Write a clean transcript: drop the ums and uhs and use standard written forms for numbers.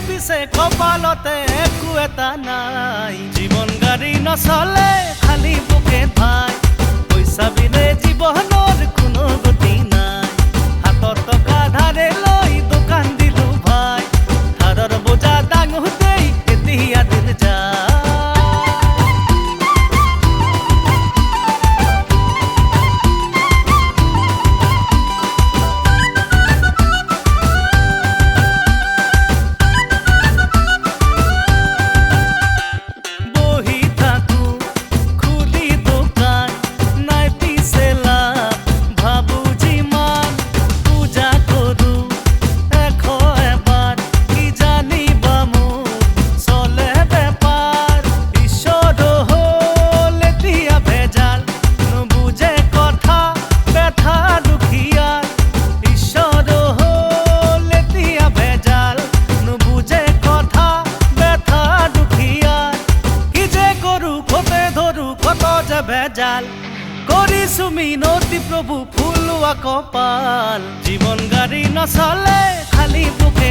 পিছে কপালতে একো এটা নাই। জীৱন গাড়ী নচলে খালি বুকে ভাই, পইচা বিনে জীৱনৰ কোনো গতি নাই। হাতত টকা ধাৰে লৈ দোকান দিলো ভাই, ধাৰৰ বোজা দাঙোতেই এতিয়া দিন যায়। ভেজাল কৰিছো মিনতি প্ৰভু ফুলোৱা কপাল, জীৱন গাড়ী নচলে খালি বুকে